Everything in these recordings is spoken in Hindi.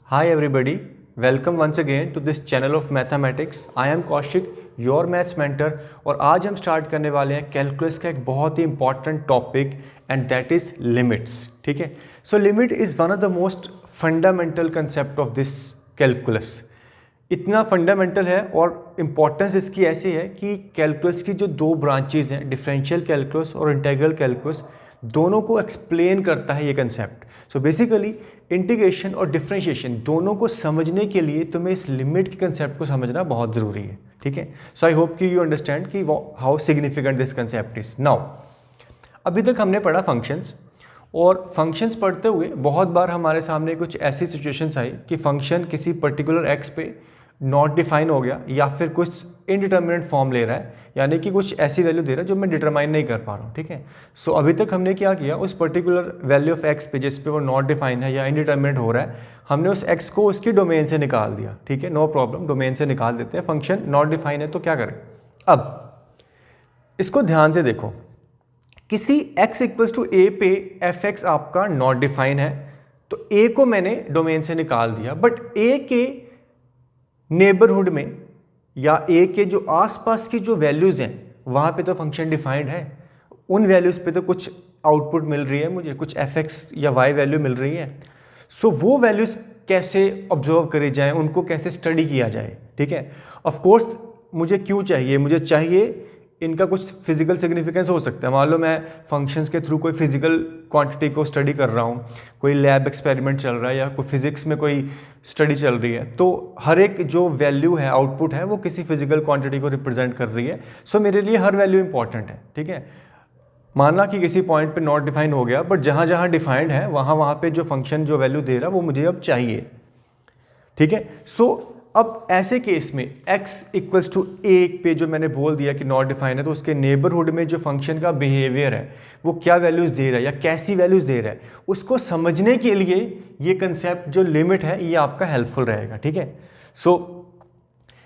Hi everybody, welcome once again to this channel of mathematics. I am Kaushik, your maths mentor और आज हम स्टार्ट करने वाले हैं कैलकुलस का एक बहुत ही important topic and that is limits. ठीक है, so limit is one of the most fundamental concept of this calculus. इतना फंडामेंटल है और इम्पॉर्टेंस इसकी ऐसी है कि कैलकुलस की जो दो ब्रांचेज हैं, डिफरेंशियल कैलकुलस और इंटीग्रल कैलकुलस, दोनों को एक्सप्लेन करता है ये कंसेप्ट. सो बेसिकली इंटीग्रेशन और डिफरेंशिएशन दोनों को समझने के लिए तुम्हें इस लिमिट के कंसेप्ट को समझना बहुत ज़रूरी है. ठीक है, सो आई होप कि यू अंडरस्टैंड कि how significant this concept is. Now अभी तक हमने पढ़ा फंक्शंस, और फंक्शंस पढ़ते हुए बहुत बार हमारे सामने कुछ ऐसी सिचुएशंस आई कि फंक्शन किसी पर्टिकुलर एक्स पे नॉट डिफाइन हो गया या फिर कुछ इनडिटर्मिनेट फॉर्म ले रहा है, यानी कि कुछ ऐसी वैल्यू दे रहा है जो मैं डिटरमाइन नहीं कर पा रहा हूँ. ठीक है, सो अभी तक हमने क्या किया, उस पर्टिकुलर वैल्यू ऑफ एक्स पे जिस पे वो नॉट डिफाइन है या इनडिटर्मिनेट हो रहा है, हमने उस एक्स को उसकी डोमेन से निकाल दिया. ठीक है, नो प्रॉब्लम, डोमेन से निकाल देते हैं. फंक्शन नॉट डिफाइन है तो क्या करें. अब इसको ध्यान से देखो, किसी x इक्वल्स टू ए पे एफ एक्स आपका नॉट डिफाइन है, तो a को मैंने डोमेन से निकाल दिया, बट a के नेबरहुड में या a के जो आसपास की जो वैल्यूज़ हैं वहाँ पे तो फंक्शन डिफाइंड है. उन वैल्यूज़ पे तो कुछ आउटपुट मिल रही है मुझे, कुछ fx या y वैल्यू मिल रही है. सो वो वैल्यूज़ कैसे ऑब्जर्व करी जाएं, उनको कैसे स्टडी किया जाए. ठीक है, ऑफ कोर्स मुझे क्यों चाहिए, मुझे चाहिए इनका कुछ फिजिकल सिग्निफिकेंस हो सकता है. मान लो मैं फंक्शंस के थ्रू कोई फिजिकल क्वांटिटी को स्टडी कर रहा हूँ, कोई लैब एक्सपेरिमेंट चल रहा है या कोई फिजिक्स में कोई स्टडी चल रही है, तो हर एक जो वैल्यू है, आउटपुट है, वो किसी फिजिकल क्वांटिटी को रिप्रेजेंट कर रही है. सो मेरे लिए हर वैल्यू इंपॉर्टेंट है. ठीक है, माना कि किसी पॉइंट पे नॉट डिफाइन हो गया, बट जहाँ जहाँ डिफाइंड है वहाँ पे जो फंक्शन जो वैल्यू दे रहा है वो मुझे अब चाहिए. ठीक है, सो अब ऐसे केस में x इक्वल्स टू ए पे जो मैंने बोल दिया कि नॉट डिफाइन है, तो उसके नेबरहुड में जो फंक्शन का बिहेवियर है वो क्या वैल्यूज़ दे रहा है या कैसी वैल्यूज़ दे रहा है, उसको समझने के लिए ये कंसेप्ट जो लिमिट है ये आपका हेल्पफुल रहेगा. ठीक है, सो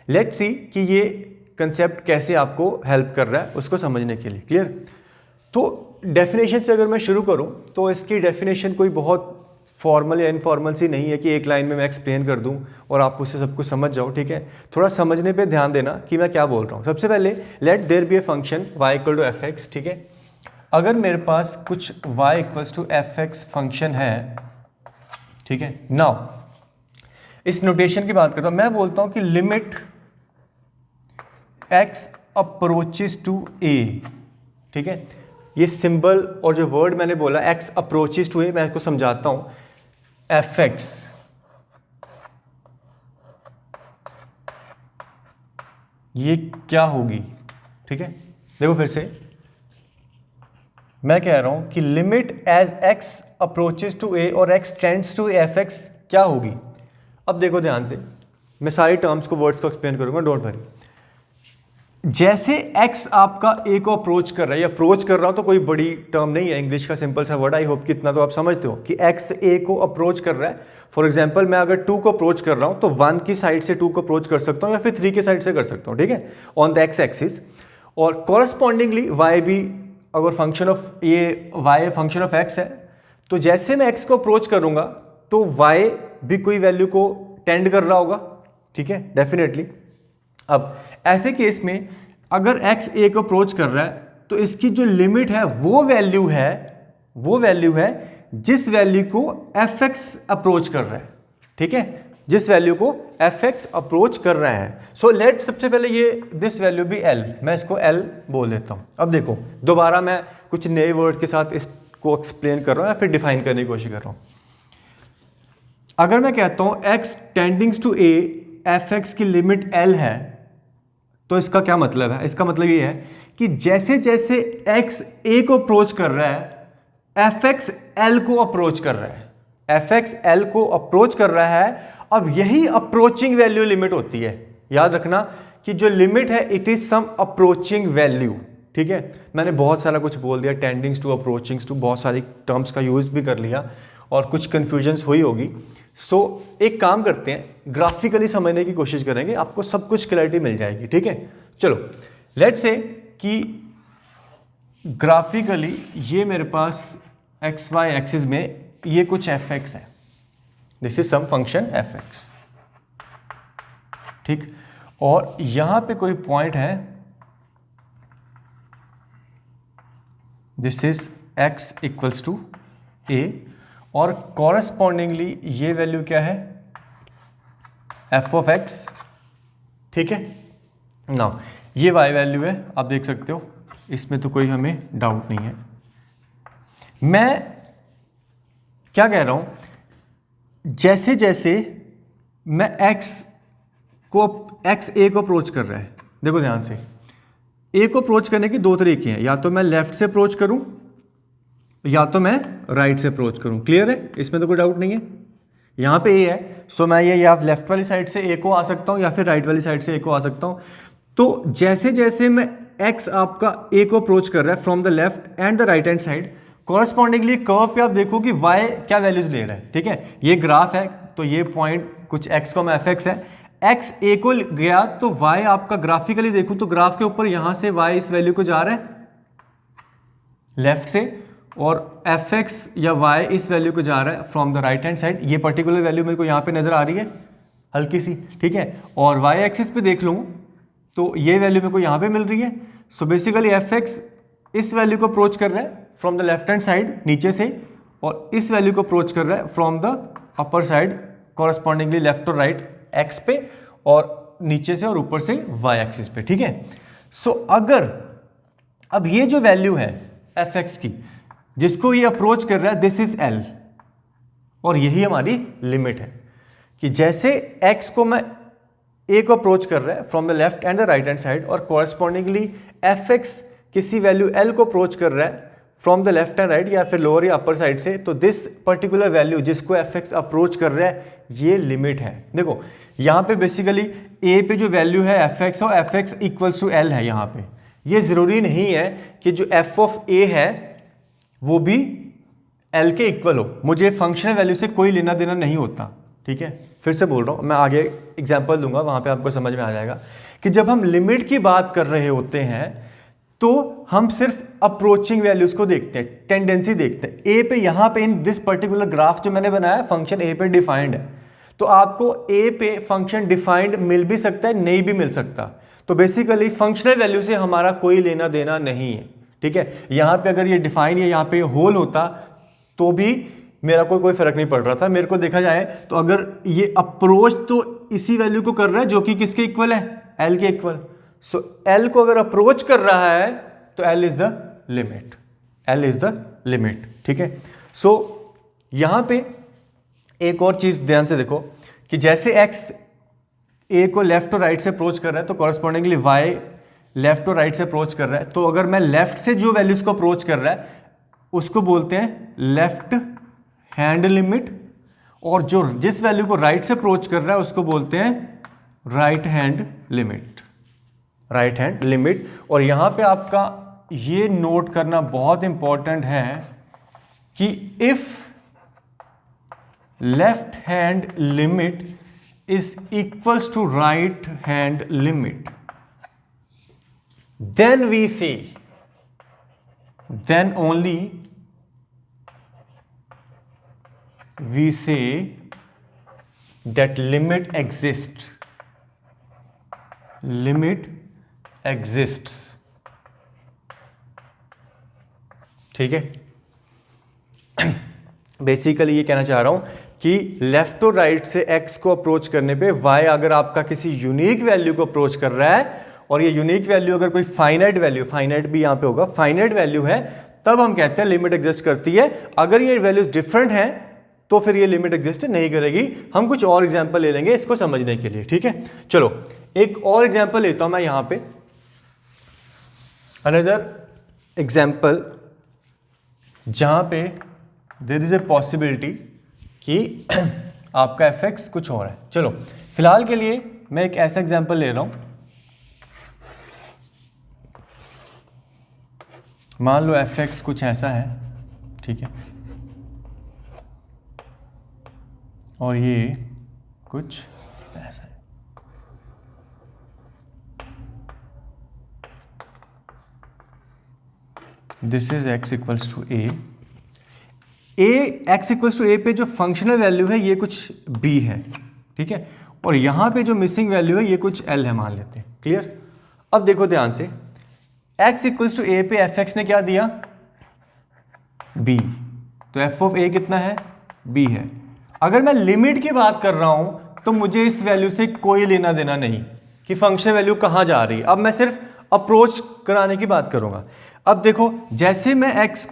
लेट्स सी कि ये कंसेप्ट कैसे आपको हेल्प कर रहा है उसको समझने के लिए. क्लियर, तो डेफिनेशन से अगर मैं शुरू करूँ तो इसकी डेफिनेशन कोई बहुत फॉर्मल या इनफॉर्मल सी नहीं है कि एक लाइन में मैं एक्सप्लेन कर दूं और आप उससे सब कुछ समझ जाओ. ठीक है, थोड़ा समझने पे ध्यान देना कि मैं क्या बोल रहा हूँ. सबसे पहले let there be a function y equal to F X. ठीक है, अगर मेरे पास कुछ y equals to F X function है, ठीक है, नाउ इस नोटेशन की बात करता हूँ. मैं बोलता हूँ कि limit x approaches to a. ठीक है, ये सिंबल और जो वर्ड मैंने बोला x अप्रोचेस टू a, मैं इसको समझाता हूँ. एफ एक्स ये क्या होगी. ठीक है, देखो फिर से मैं कह रहा हूं कि limit as x approaches to a और x tends to F X क्या होगी. अब देखो ध्यान से, मैं सारी टर्म्स को, वर्ड्स को एक्सप्लेन करूंगा, डोंट वरी. जैसे x आपका a को अप्रोच कर रहा है, या अप्रोच कर रहा हो तो कोई बड़ी टर्म नहीं है, इंग्लिश का सिंपल सा वर्ड. आई होप कि इतना तो आप समझते हो कि x a को अप्रोच कर रहा है. फॉर एग्जांपल मैं अगर 2 को अप्रोच कर रहा हूं तो 1 की साइड से 2 को अप्रोच कर सकता हूं या फिर 3 की साइड से कर सकता हूं. ठीक है, ऑन द x एक्सिस. और कॉरस्पॉन्डिंगली y भी अगर फंक्शन ऑफ ये y फंक्शन ऑफ x है, तो जैसे मैं x को अप्रोच करूंगा तो y भी कोई वैल्यू को टेंड कर रहा होगा. ठीक है, डेफिनेटली. अब ऐसे केस में अगर x a को अप्रोच कर रहा है तो इसकी जो लिमिट है वो वैल्यू है जिस वैल्यू को एफ एक्स अप्रोच कर रहा है. ठीक है, जिस वैल्यू को एफ एक्स अप्रोच कर रहा है. सो लेट सबसे पहले ये दिस वैल्यू भी l, मैं इसको l बोल देता हूं. अब देखो दोबारा मैं कुछ नए वर्ड के साथ इसको एक्सप्लेन कर रहा हूं या फिर डिफाइन करने की कोशिश कर रहा हूं. अगर मैं कहता हूं x tendings to a, F X की लिमिट l है, तो इसका क्या मतलब है. इसका मतलब ये है कि जैसे जैसे x a को अप्रोच कर रहा है, एफ एक्स एल को अप्रोच कर रहा है, एफ एक्स एल को अप्रोच कर रहा है. अब यही अप्रोचिंग वैल्यू लिमिट होती है. याद रखना कि जो लिमिट है it is some approaching value. ठीक है, मैंने बहुत सारा कुछ बोल दिया, टेंडिंग्स टू, अप्रोचिंग्स टू, बहुत सारी टर्म्स का यूज भी कर लिया और कुछ कंफ्यूजन्स हुई होगी. सो एक काम करते हैं, ग्राफिकली समझने की कोशिश करेंगे, आपको सब कुछ क्लैरिटी मिल जाएगी. ठीक है, चलो लेट्स से कि ग्राफिकली ये मेरे पास एक्स वाई एक्सिस में ये कुछ एफ एक्स है. This is some function F X, ठीक। और यहां पे कोई पॉइंट है, this is X equals to A, और कॉरस्पॉन्डिंगली ये वैल्यू क्या है, एफ ऑफ एक्स, ठीक है ना। ये वाई वैल्यू है, आप देख सकते हो, इसमें तो कोई हमें डाउट नहीं है। मैं क्या कह रहा हूं, जैसे जैसे मैं एक्स ए को अप्रोच कर रहा है, देखो ध्यान से, ए को अप्रोच करने के दो तरीके हैं, या तो मैं लेफ्ट से अप्रोच करूं या तो मैं राइट से अप्रोच करूं। क्लियर है, इसमें तो कोई डाउट नहीं है। यहां पे ए है, सो मैं ये या लेफ्ट वाली साइड से ए को आ सकता हूं या फिर राइट वाली साइड से ए को आ सकता हूं। तो जैसे जैसे मैं एक्स आपका ए को अप्रोच कर रहा है from the left and the right hand side, correspondingly curve पे आप देखो कि वाई क्या वैल्यूज ले रहा है, ठीक है। ये ग्राफ है, तो ये पॉइंट कुछ एक्स को एफ एक्स है, एक्स ए को गया तो वाई आपका ग्राफिकली देखो तो ग्राफ के ऊपर यहां से वाई इस वैल्यू को जा रहा है लेफ्ट से, और एफ एक्स या वाई इस वैल्यू को जा रहा है from the right hand side. ये पर्टिकुलर वैल्यू मेरे को यहां पे नजर आ रही है हल्की सी, ठीक है। और वाई एक्सिस पे देख लूँ तो ये वैल्यू मेरे को यहां पे मिल रही है। सो बेसिकली एफ एक्स इस वैल्यू को अप्रोच कर रहा है from the left hand side नीचे से, और इस वैल्यू को अप्रोच कर रहा है from the upper side correspondingly left और राइट एक्स पे, और नीचे से और ऊपर से वाई एक्सिस पे, ठीक है। सो अगर अब ये जो वैल्यू है एफ एक्स की जिसको ये अप्रोच कर रहा है, दिस इज एल, और यही हमारी लिमिट है कि जैसे एक्स को मैं ए को अप्रोच कर रहा है from the left and the right hand side, और कॉरस्पॉन्डिंगली एफ एक्स किसी वैल्यू एल को अप्रोच कर रहा है from the left and right या फिर लोअर या अपर साइड से, तो दिस पर्टिकुलर वैल्यू जिसको एफ एक्स अप्रोच कर रहा है ये लिमिट है। देखो यहां पे बेसिकली ए पे जो वैल्यू है एफ एक्स और F X equals to L है, यहां पे ये जरूरी नहीं है कि जो एफ ऑफ ए है वो भी एल के इक्वल हो, मुझे फंक्शनल वैल्यू से कोई लेना देना नहीं होता, ठीक है। फिर से बोल रहा हूं, मैं आगे एग्जांपल दूंगा, वहां पे आपको समझ में आ जाएगा कि जब हम लिमिट की बात कर रहे होते हैं तो हम सिर्फ अप्रोचिंग वैल्यूज को देखते हैं, टेंडेंसी देखते हैं। ए पे यहां पे इन दिस पर्टिकुलर ग्राफ जो मैंने बनाया फंक्शन ए पे डिफाइंड है, तो आपको ए पे फंक्शन डिफाइंड मिल भी सकता है, नहीं भी मिल सकता। तो बेसिकली फंक्शनल वैल्यू से हमारा कोई लेना देना नहीं है, ठीक है। यहां पे अगर ये डिफाइन या यहां पे होल होता तो भी मेरा कोई फर्क नहीं पड़ रहा था। मेरे को देखा जाए तो अगर ये अप्रोच तो इसी वैल्यू को कर रहा है जो कि किसके इक्वल है, एल के इक्वल। सो एल को अगर अप्रोच कर रहा है तो L is the limit, L is the limit, ठीक है। सो यहां पे एक और चीज ध्यान से देखो कि जैसे एक्स ए को लेफ्ट और राइट से अप्रोच कर रहा है तो कॉरस्पॉन्डिंगली वाई लेफ्ट और राइट से अप्रोच कर रहा है। तो अगर मैं लेफ्ट से जो वैल्यूज को अप्रोच कर रहा है उसको बोलते हैं लेफ्ट हैंड लिमिट, और जो जिस वैल्यू को राइट से अप्रोच कर रहा है उसको बोलते हैं right hand limit, right hand limit. और यहां पे आपका ये नोट करना बहुत इंपॉर्टेंट है कि if left hand limit is equals to right hand limit, then we say, then only we say that limit exists, limit exists, ठीक है। बेसिकली ये कहना चाह रहा हूं कि लेफ्ट और राइट से एक्स को अप्रोच करने पे वाई अगर आपका किसी यूनिक वैल्यू को अप्रोच कर रहा है, और ये यूनिक वैल्यू अगर कोई फाइनाइट वैल्यू, फाइनाइट भी यहां पे होगा, फाइनाइट वैल्यू है, तब हम कहते हैं लिमिट एग्जिस्ट करती है। अगर ये वैल्यूज डिफरेंट हैं तो फिर ये लिमिट एग्जिस्ट नहीं करेगी। हम कुछ और एग्जांपल ले लेंगे इसको समझने के लिए, ठीक है। चलो एक और एग्जांपल लेता हूं मैं यहां पे, अनदर एग्जांपल जहां पे देयर इज ए पॉसिबिलिटी कि आपका एफ एक्स कुछ और है। चलो फिलहाल के लिए मैं एक ऐसा एग्जांपल ले रहा हूं, मान लो एफ एक्स कुछ ऐसा है, ठीक है, और ये कुछ ऐसा है। This is X equals to A, X equals to A पे जो फंक्शनल वैल्यू है ये कुछ बी है, ठीक है, और यहाँ पे जो मिसिंग वैल्यू है ये कुछ एल है मान लेते हैं। क्लियर? अब देखो ध्यान से, एक्स इक्वल्स टू ए पे एफ एक्स ने क्या दिया, बी, तो एफ ऑफ ए कितना है, बी है। अगर मैं लिमिट की बात कर रहा हूं तो मुझे इस वैल्यू से कोई लेना देना नहीं कि फंक्शन वैल्यू कहां जा रही है, अब मैं सिर्फ अप्रोच कराने की बात करूंगा। अब देखो, जैसे मैं एक्स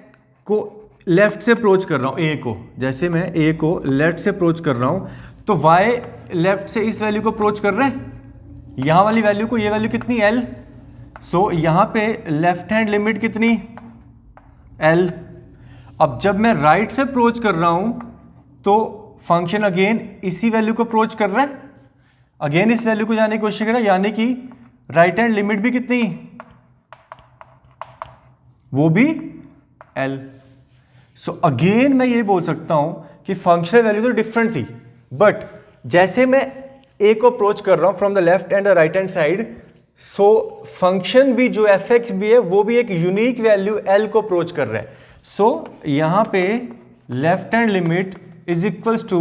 को लेफ्ट से अप्रोच कर रहा हूं, ए को, जैसे मैं ए को लेफ्ट से अप्रोच कर रहा हूं तो वाई लेफ्ट से इस वैल्यू को अप्रोच कर रहे हैं, यहां वाली वैल्यू को, ये वैल्यू कितनी, एल, सो यहां पे लेफ्ट हैंड लिमिट कितनी, एल। अब जब मैं राइट से अप्रोच कर रहा हूं तो फंक्शन अगेन इसी वैल्यू को अप्रोच कर रहा है, अगेन इस वैल्यू को जाने की कोशिश कर रहा है, यानी कि राइट हैंड लिमिट भी कितनी, वो भी एल। सो अगेन मैं ये बोल सकता हूं कि फंक्शनल वैल्यू तो डिफरेंट थी, बट जैसे मैं ए को अप्रोच कर रहा हूं from the left and the right hand side, so function भी जो एफ एक्स भी है वो भी एक यूनिक वैल्यू एल को अप्रोच कर रहा है। सो यहां पे left hand limit is equals to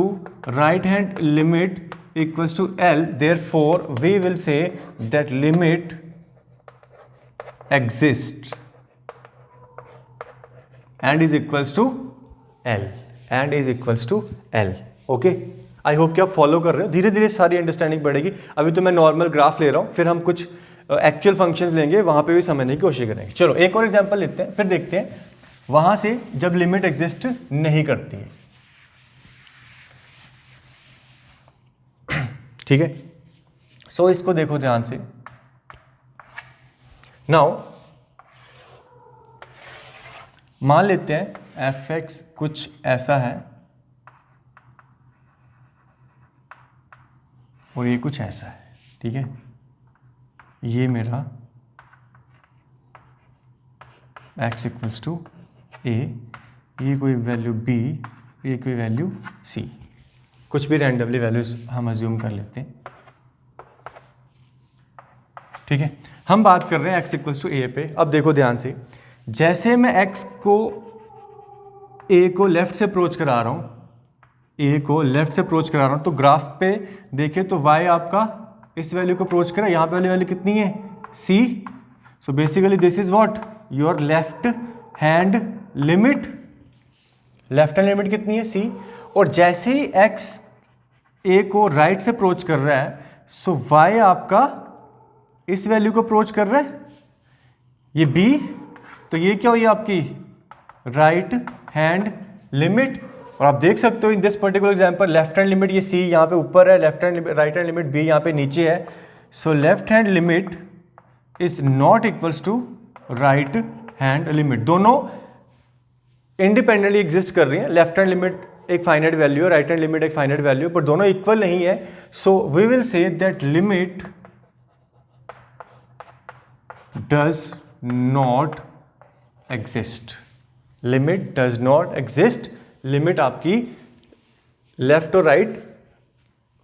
right hand limit equals to L, therefore we will say that limit exist and is equals to L, and is equals to L। Okay, I hope कि आप फॉलो कर रहे हो, धीरे धीरे सारी अंडरस्टैंडिंग बढ़ेगी। अभी तो मैं नॉर्मल ग्राफ ले रहा हूँ, फिर हम कुछ एक्चुअल फंक्शंस लेंगे, वहाँ पे भी समझने की कोशिश करेंगे। चलो एक और एग्जांपल लेते हैं, फिर देखते हैं वहाँ से जब लिमिट एग्जिस्ट नहीं करती है। ठीक है, सो इसको देखो ध्यान से। नाउ मान लेते हैं एफ एक्स कुछ ऐसा है और ये कुछ ऐसा है, ठीक है, ये मेरा एक्स इक्वल्स टू ए, ये कोई वैल्यू बी, ये कोई वैल्यू सी, कुछ भी रैंडमली वैल्यूज हम अज्यूम कर लेते हैं। ठीक है, हम बात कर रहे हैं एक्स इक्वल्स टू ए पे। अब देखो ध्यान से, जैसे मैं x को a को लेफ्ट से अप्रोच करा रहा हूँ, a को लेफ्ट से अप्रोच करा रहा हूँ, तो ग्राफ पे देखें तो y आपका इस वैल्यू को अप्रोच करा, यहाँ पे वाली वैल्यू कितनी है, c। So basically this is what your left hand limit, left hand limit कितनी है, c। और जैसे ही x a को राइट से अप्रोच कर रहा है, सो y आपका इस वैल्यू को अप्रोच कर रहा है, ये b, तो ये क्या हुई आपकी राइट हैंड लिमिट। और आप देख सकते हो in this particular example left hand limit ये सी यहाँ पे ऊपर है, left hand right hand limit B यहाँ पे नीचे है। So left hand limit is not equals to right hand limit, दोनों इंडिपेंडेंटली एग्जिस्ट कर रही हैं। लेफ्ट हैंड लिमिट एक फाइनाइट वैल्यू है, राइट हैंड लिमिट एक फाइनाइट वैल्यू है, पर दोनों इक्वल नहीं है। So we will say that limit does not exist, limit does not exist. Limit आपकी लेफ्ट और राइट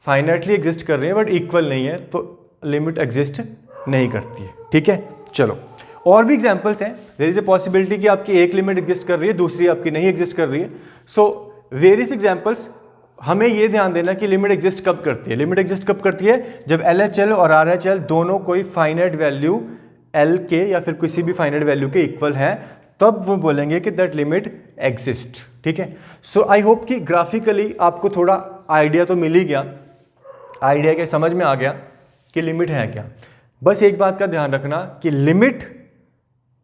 फाइनाइटली एग्जिस्ट कर रही है बट इक्वल नहीं है, तो लिमिट एग्जिस्ट नहीं करती है। ठीक है, चलो और भी एग्जांपल्स हैं। देयर इज ए पॉसिबिलिटी कि आपकी एक लिमिट एग्जिस्ट कर रही है, दूसरी आपकी नहीं एग्जिस्ट कर रही है। सो वेरियस एग्जांपल्स, हमें ये ध्यान देना कि लिमिट एग्जिस्ट कब करती है। लिमिट एग्जिस्ट कब करती है, जब LHL और RHL दोनों कोई फाइनाइट वैल्यू L के या फिर किसी भी फाइनाइट वैल्यू के इक्वल है, तब वो बोलेंगे कि दैट लिमिट एग्जिस्ट। ठीक है, सो आई होप कि ग्राफिकली आपको थोड़ा आइडिया तो मिल ही गया, आइडिया के समझ में आ गया कि लिमिट है क्या। बस एक बात का ध्यान रखना कि लिमिट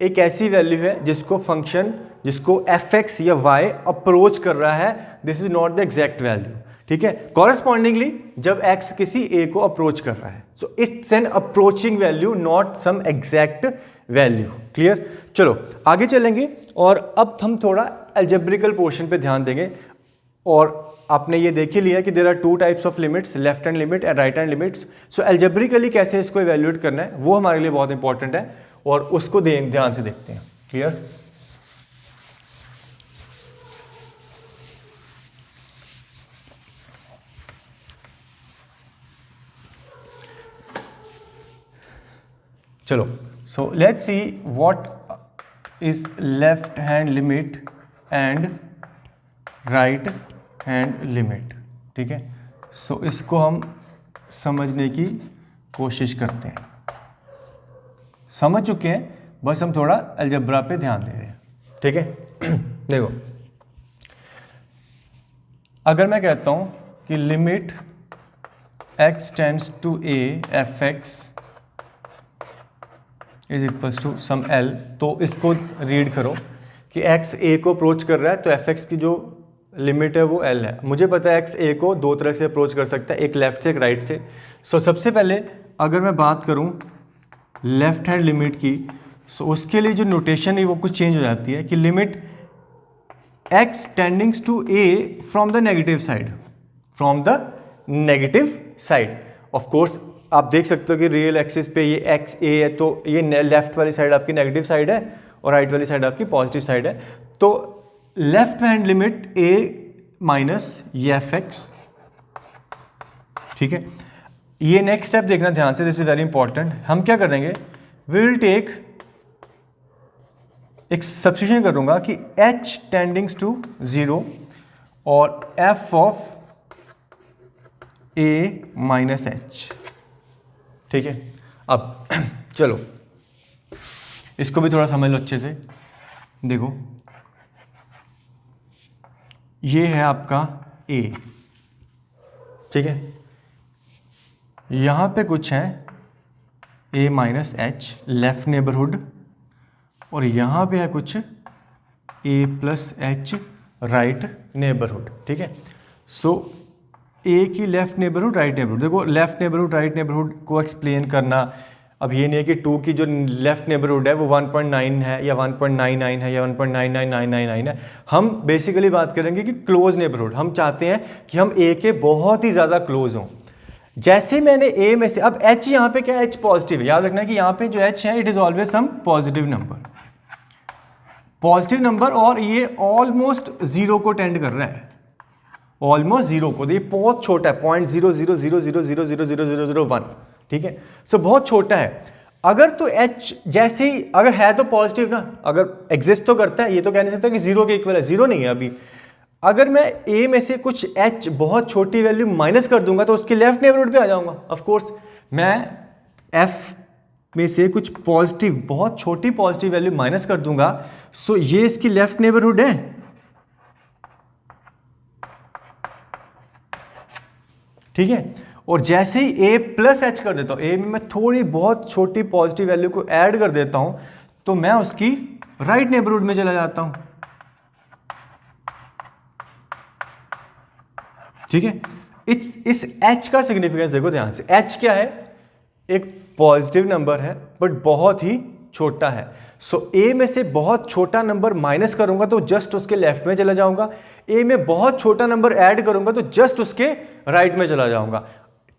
एक ऐसी वैल्यू है जिसको फंक्शन, जिसको एफ एक्स या वाई अप्रोच कर रहा है, this is not the exact value. ठीक है, कॉरेस्पॉन्डिंगली जब x किसी a को अप्रोच कर रहा है, so it's an approaching value, not some exact value. Clear, चलो आगे चलेंगे और अब हम थोड़ा अलजेब्रिकल पोर्शन पे ध्यान देंगे। और आपने ये देख ही लिया कि there are two types of limits, left hand limit and right hand limits. So algebraically कैसे इसको इवेल्युएट करना है वो हमारे लिए बहुत इंपॉर्टेंट है और उसको ध्यान से देखते हैं। क्लियर, चलो, so let's see what is left hand limit and right hand limit. ठीक है, सो इसको हम समझने की कोशिश करते हैं। समझ चुके हैं, बस हम थोड़ा अलजब्रा पे ध्यान दे रहे हैं। ठीक है देखो, अगर मैं कहता हूं कि limit x tends to a F X is equals to some l, तो इसको रीड करो कि x a को अप्रोच कर रहा है तो एफ एक्स की जो लिमिट है वो l है। मुझे पता है x a को दो तरह से अप्रोच कर सकता है, एक लेफ्ट से एक राइट से। सो सबसे पहले अगर मैं बात करूं लेफ्ट हैंड लिमिट की, सो उसके लिए जो नोटेशन है वो कुछ चेंज हो जाती है कि limit x tendings to a from the negative side, from the negative side. Of course आप देख सकते हो कि रियल एक्सिस पे ये एक्स ए है, तो ये लेफ्ट वाली साइड आपकी नेगेटिव साइड है और राइट वाली साइड आपकी पॉजिटिव साइड है। तो लेफ्ट हैंड लिमिट ए माइनस ये एफ एक्स। ठीक है, ये नेक्स्ट स्टेप देखना ध्यान से, दिस इज वेरी इंपॉर्टेंट। हम क्या करेंगे, वी विल टेक, एक सब्स्टिट्यूशन करूंगा कि h टेंडिंग्स टू 0 और f of a minus H. ठीक है, अब चलो इसको भी थोड़ा समझ लो अच्छे से। देखो ये है आपका a, ठीक है, यहां पे कुछ है a minus H left neighbourhood, और यहां पे है कुछ a plus H right neighbourhood. ठीक है, सो ए की लेफ्ट नेबरहुड राइट नेबरहुड, देखो लेफ्ट नेबरहुड राइट नेबरहुड को एक्सप्लेन करना, अब ये नहीं है कि 2 की जो लेफ्ट नेबरहुड है वो 1.9 है या 1.99 है या 1.99999 है। हम बेसिकली बात करेंगे कि क्लोज नेबरहुड, हम चाहते हैं कि हम ए के बहुत ही ज़्यादा क्लोज हों। जैसे मैंने ए में से, अब एच यहाँ पे क्या है, एच पॉजिटिव है, याद रखना है कि यहाँ पे जो एच है it is always some positive number, positive number, और ये ऑलमोस्ट जीरो को टेंड कर रहा है, ऑलमोस्ट जीरो को। ये बहुत छोटा है, 0.00000000001। ठीक है, सो बहुत छोटा है। अगर तो h जैसे ही अगर है तो पॉजिटिव ना, अगर एग्जिस्ट तो करता है, ये तो कह नहीं सकता कि जीरो के इक्वल है, जीरो नहीं है अभी। अगर मैं a में से कुछ h बहुत छोटी वैल्यू माइनस कर दूंगा तो उसके लेफ्ट नेबरहुड पे आ जाऊंगा। ऑफ कोर्स मैं f में से कुछ पॉजिटिव, बहुत छोटी पॉजिटिव वैल्यू माइनस कर दूंगा, सो ये इसकी लेफ्ट नेबरहुड है। ठीक है, और जैसे ही a प्लस एच कर देता हूं, a में मैं थोड़ी बहुत छोटी पॉजिटिव वैल्यू को ऐड कर देता हूं, तो मैं उसकी राइट नेबरहुड में चला जाता हूं। ठीक है, इस h का सिग्निफिकेंस देखो ध्यान से। h क्या है, एक पॉजिटिव नंबर है बट बहुत ही छोटा है। सो a में से बहुत छोटा नंबर माइनस करूंगा तो जस्ट उसके लेफ्ट में चला जाऊंगा, a में बहुत छोटा नंबर ऐड करूंगा तो जस्ट उसके राइट में चला जाऊंगा।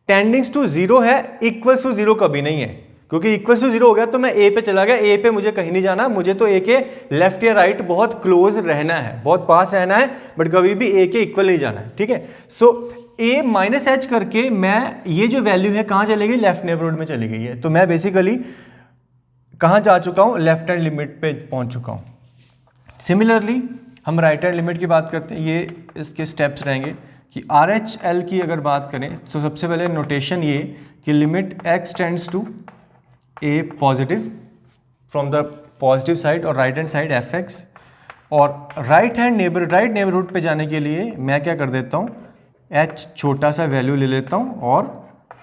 टेंडिंग्स टू जीरो है, इक्वल्स टू जीरो कभी नहीं है, क्योंकि इक्वल्स टू जीरो हो गया तो मैं a पे चला गया, a पे मुझे कहीं नहीं जाना, मुझे तो a के लेफ्ट या राइट बहुत क्लोज रहना है, बहुत पास रहना है, बट कभी भी a के इक्वल नहीं जाना है। ठीक है, सो a माइनस एच करके मैं, ये जो वैल्यू है कहाँ चली गई, लेफ्ट नेबरहुड में चली गई है, तो मैं बेसिकली कहाँ जा चुका हूँ, लेफ्ट हैंड लिमिट पे पहुँच चुका हूँ। सिमिलरली हम राइट हैंड लिमिट की बात करते हैं, ये इसके स्टेप्स रहेंगे कि आर एच एल की अगर बात करें तो सबसे पहले नोटेशन ये कि limit x tends to a positive from the positive side और right hand side F X, और राइट नेबरहुड पे जाने के लिए मैं क्या कर देता हूँ, h छोटा सा वैल्यू ले लेता हूँ और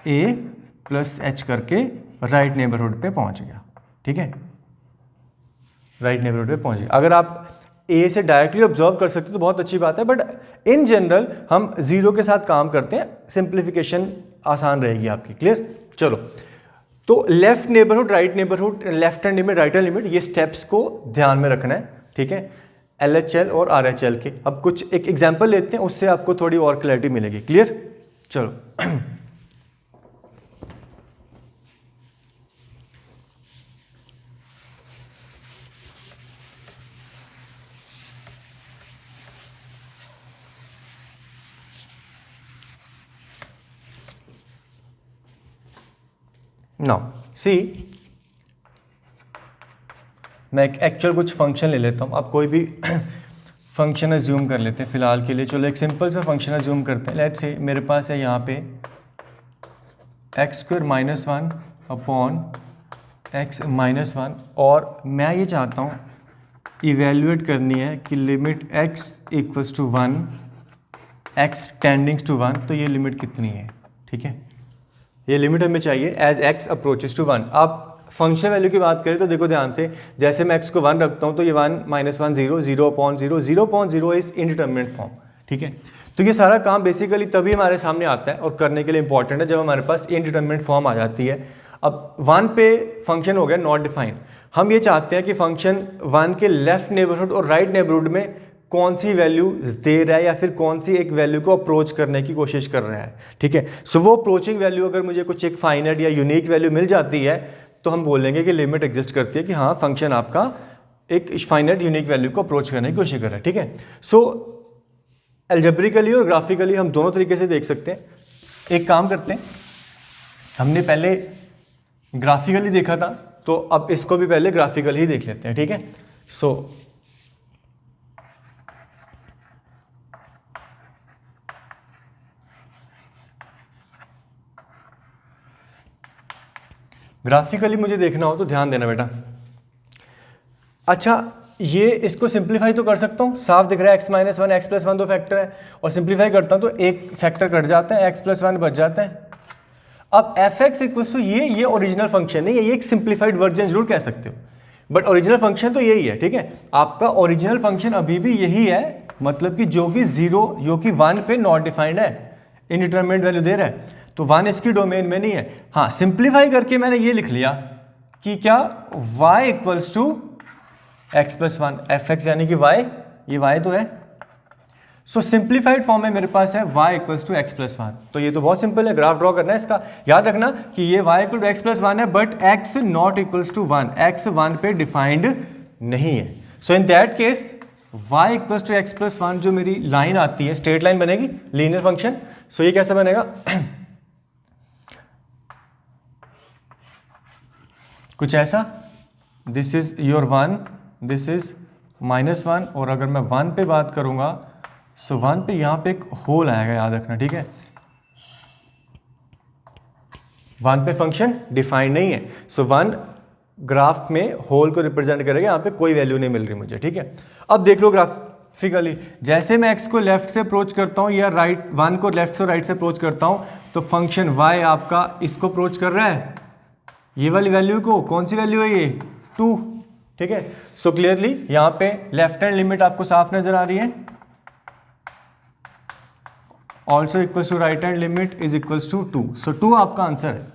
a प्लस एच करके राइट नेबरहुड पे पहुँच गया। ठीक है, राइट नेबरहुड पे पहुँच गया। अगर आप ए से डायरेक्टली ऑब्जर्व कर सकते हो तो बहुत अच्छी बात है, बट इन जनरल हम जीरो के साथ काम करते हैं, सिंप्लीफिकेशन आसान रहेगी आपकी। क्लियर, चलो तो left neighbourhood right neighbourhood, left hand limit right hand limit, ये स्टेप्स को ध्यान में रखना है। ठीक है, LHL और RHL के अब कुछ एक एग्जाम्पल लेते हैं, उससे आपको थोड़ी और क्लैरिटी मिलेगी। क्लियर, चलो नाउ सी, मैं एक एक्चुअल कुछ फंक्शन ले लेता हूँ। आप कोई भी फंक्शन एज्यूम कर लेते हैं फिलहाल के लिए। चलो एक सिंपल सा फंक्शन एज्यूम करते हैं। लेट्स से मेरे पास है यहाँ पे X square minus one upon X minus one, और मैं ये चाहता हूँ इवेल्युएट करनी है कि limit X equals to one, X tendings to one, तो ये लिमिट कितनी है। ठीक है, ये लिमिट हमें चाहिए as X approaches to one. आप फंक्शन वैल्यू की बात करें तो देखो ध्यान से, जैसे मैं एक्स को वन रखता हूँ तो ये one minus one zero, zero upon zero, zero upon zero is indeterminate form. ठीक है, तो ये सारा काम बेसिकली तभी हमारे सामने आता है और करने के लिए इंपॉर्टेंट है जब हमारे पास इनडिटर्मिनेट फॉर्म आ जाती है। अब वन पे फंक्शन हो गया नॉट डिफाइंड, हम ये चाहते हैं कि फंक्शन वन के लेफ्ट नेबरहुड और राइट नेबरहुड में कौन सी वैल्यू दे रहा है या फिर कौन सी एक वैल्यू को अप्रोच करने की कोशिश कर रहा है। ठीक है, सो वो अप्रोचिंग वैल्यू अगर मुझे कुछ एक फाइनाइट या यूनिक वैल्यू मिल जाती है तो हम बोलेंगे कि लिमिट एग्जिस्ट करती है, कि हाँ फंक्शन आपका एक फाइनाइट यूनिक वैल्यू को अप्रोच करने की कोशिश कर रहा है। ठीक है, सो अलजेब्रिकली और ग्राफिकली हम दोनों तरीके से देख सकते हैं। एक काम करते हैं, हमने पहले ग्राफिकली देखा था तो अब इसको भी पहले ग्राफिकली ही देख लेते हैं। ठीक है, सो ग्राफिकली मुझे देखना हो तो ध्यान देना बेटा। अच्छा, ये इसको सिंप्लीफाई तो कर सकता हूँ, साफ दिख रहा है x minus one, x plus one दो फैक्टर है, और सिंप्लीफाई करता हूँ तो एक फैक्टर कट जाता है, एक्स प्लस वन बच जाता है। अब एफ एक्स इक्वल्स टू ये ओरिजिनल फंक्शन नहीं है, ये एक सिंप्लीफाइड वर्जन जरूर कह सकते हो, बट ओरिजिनल फंक्शन तो यही है। ठीक है, आपका ओरिजिनल फंक्शन अभी भी यही है, मतलब कि जो कि जीरो, जो कि वन पे नॉट डिफाइंड है, इनडिटरमिनेट वैल्यू दे रहा है, तो वन इसकी डोमेन में नहीं है। हाँ, सिंप्लीफाई करके मैंने ये लिख लिया कि क्या y equals to X plus one, F X यानी कि y, ये y तो है। सो सिंप्लीफाइड फॉर्म में मेरे पास है y equals to X plus one. तो ये तो बहुत सिंपल है, ग्राफ ड्रॉ करना है इसका। याद रखना कि ये y equal to X plus one है, but x not equals to one, x one पे डिफाइंड नहीं है। So in that case y equals to X plus one जो मेरी लाइन आती है, स्ट्रेट लाइन बनेगी, लीनियर फंक्शन। सो ये कैसा बनेगा कुछ ऐसा, this is your one, this is minus one, और अगर मैं वन पे बात करूंगा सो वन पे यहां पे एक होल आएगा, याद रखना। ठीक है, वन पे फंक्शन डिफाइंड नहीं है, सो वन ग्राफ में होल को रिप्रेजेंट करेगा, यहां पे कोई वैल्यू नहीं मिल रही मुझे। ठीक है, अब देख लो ग्राफिकली, जैसे मैं एक्स को लेफ्ट से अप्रोच करता हूं या राइट, वन को लेफ्ट से राइट से अप्रोच करता हूं, तो फंक्शन वाई आपका इसको अप्रोच कर रहा है, ये वाली वैल्यू को, कौन सी वैल्यू है ये, 2। ठीक है, सो क्लियरली यहां पे लेफ्ट हैंड लिमिट आपको साफ नजर आ रही है, also equals to right hand limit is equals to 2। सो 2 आपका आंसर है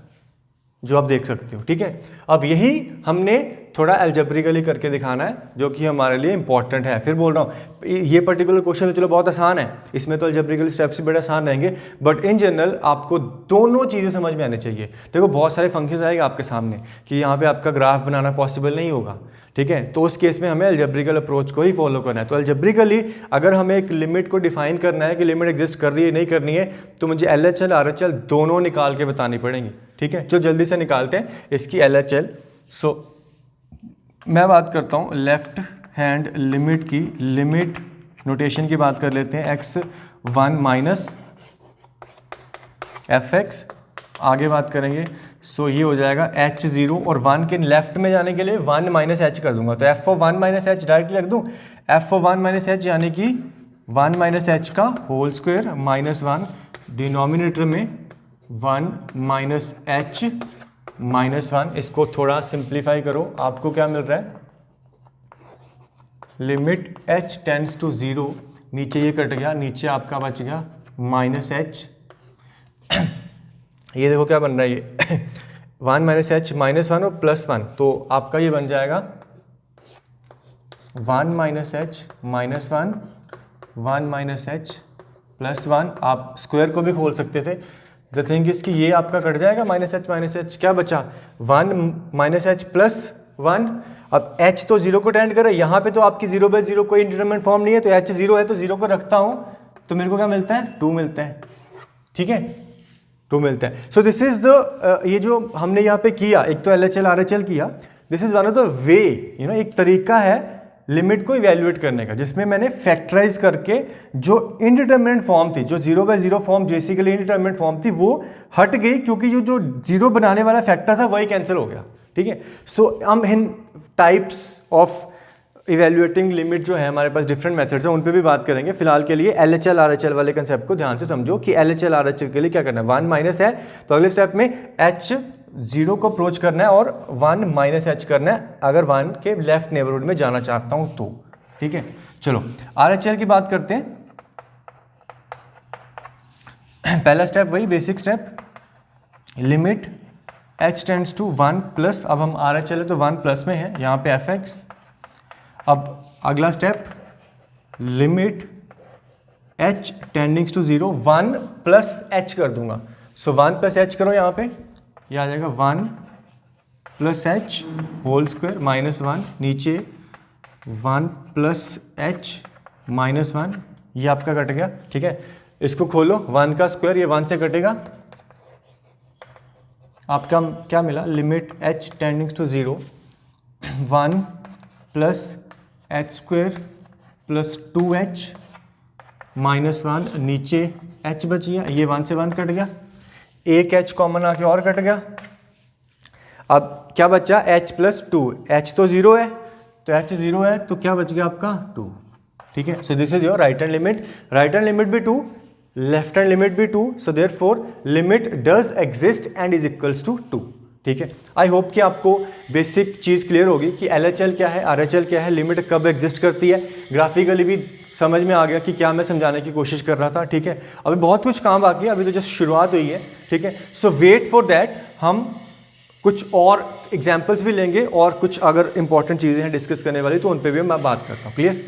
जो आप देख सकते हो। ठीक है, अब यही हमने थोड़ा अलजेब्रिकली करके दिखाना है जो कि हमारे लिए इंपॉर्टेंट है। फिर बोल रहा हूँ ये पर्टिकुलर क्वेश्चन तो चलो बहुत आसान है, इसमें तो अलजेब्रिकल स्टेप्स ही बड़े आसान रहेंगे, बट इन जनरल आपको दोनों चीज़ें समझ में आनी चाहिए। देखो बहुत सारे फंक्शंस आएंगे आपके सामने कि यहाँ पे आपका ग्राफ बनाना पॉसिबल नहीं होगा। ठीक है, तो उस केस में हमें अलजेब्रिकल अप्रोच को ही फॉलो करना है। तो अलजेब्रिकली अगर हमें एक लिमिट को डिफाइन करना है कि लिमिट एग्जिस्ट कर रही है नहीं करनी है, तो मुझे LHL RHL दोनों निकाल के बतानी पड़ेंगी। ठीक है, जो जल्दी से निकालते हैं इसकी LHL। सो मैं बात करता हूँ लेफ्ट हैंड लिमिट की, लिमिट नोटेशन की बात कर लेते हैं, x1 माइनस एफ एक्स, आगे बात करेंगे। सो ये हो जाएगा h0, और 1 के लेफ्ट में जाने के लिए 1 माइनस एच कर दूंगा, तो f of 1 minus H directly रख दूँ, f ऑफ 1 माइनस एच यानी कि 1 माइनस एच का होल स्क्वायर माइनस 1, डिनोमिनेटर में 1 माइनस एच माइनस 1। इसको थोड़ा सिंप्लीफाई करो, आपको क्या मिल रहा है, लिमिट h टेंड्स टू 0, नीचे ये कट गया, नीचे आपका बच गया माइनस एच। ये देखो क्या बन रहा है, ये 1 माइनस एच माइनस 1 और प्लस 1, तो आपका ये बन जाएगा 1 minus H minus 1, 1 minus H plus 1। आप स्क्वायर को भी खोल सकते थे, द थिंग इज कि ये आपका कट जाएगा माइनस एच, क्या बचा 1 माइनस एच प्लस 1। अब h तो 0 को टेंड करे, यहाँ पे तो आपकी 0 बाई 0 कोई इंडिटरमिनेट फॉर्म नहीं है, तो h 0 है तो 0 को रखता हूँ तो मेरे को क्या मिलता है, 2 मिलता है। ठीक है, 2 मिलता है। सो दिस इज द, ये जो हमने यहाँ पे किया, एक तो LHL RHL किया, this is one of the way, एक तरीका है लिमिट को इवेल्युएट करने का, जिसमें मैंने फैक्टराइज करके जो इनडिटरमिनेट फॉर्म थी, जो 0/0 फॉर्म बेसिकली इनडिटरमिनेट फॉर्म थी, वो हट गई क्योंकि ये जो 0 बनाने वाला फैक्टर था वही कैंसिल हो गया। ठीक है, सो हम इन टाइप्स ऑफ इवेल्युएटिंग लिमिट जो है हमारे पास डिफरेंट मेथड्स हैं, उन पे भी बात करेंगे। फिलहाल के लिए LHL RHL वाले कंसेप्ट को ध्यान से समझो कि LHL RHL के लिए क्या करना है, 1 माइनस है तो अगले स्टेप में H 0 को अप्रोच करना है और 1 माइनस H करना है अगर 1 के लेफ्ट नेबरहुड में जाना चाहता हूं तो। ठीक है, चलो RHL की बात करते हैं। पहला स्टेप वही basic step, limit H tends to 1 plus, अब हम RHL है तो 1 प्लस में है, यहाँ पे fx। अब अगला step limit H tendings to 0, 1 plus H कर दूंगा। सो 1 प्लस H करो, यहाँ पे ये आ जाएगा 1 plus H whole square minus 1, नीचे 1 प्लस H माइनस 1, ये आपका कट गया। ठीक है, इसको खोलो, 1 का स्क्वायर ये 1 से कटेगा, आपका क्या मिला, limit H tendings to 0, 1 plus H square plus 2H minus 1, नीचे H बच गया, ये 1 से 1 कट गया, एक H कॉमन आके और कट गया। अब क्या बचा, H प्लस 2, H तो 0 है तो H 0 है तो क्या बच गया आपका 2। ठीक है, so this is your right hand limit, right hand limit भी 2, लेफ्ट हैंड लिमिट भी 2, so therefore limit does exist and is equals to 2। ठीक है, आई होप कि आपको बेसिक चीज़ क्लियर होगी कि LHL क्या है, RHL क्या है, लिमिट कब एग्जिस्ट करती है, ग्राफिकली भी समझ में आ गया कि क्या मैं समझाने की कोशिश कर रहा था। ठीक है, अभी बहुत कुछ काम बाकी है, अभी तो जस्ट शुरुआत हुई है। ठीक है, सो वेट फॉर दैट, हम कुछ और एग्जाम्पल्स भी लेंगे और कुछ अगर इंपॉर्टेंट चीज़ें हैं डिस्कस करने वाली तो उन पर भी मैं बात करता हूँ। क्लियर?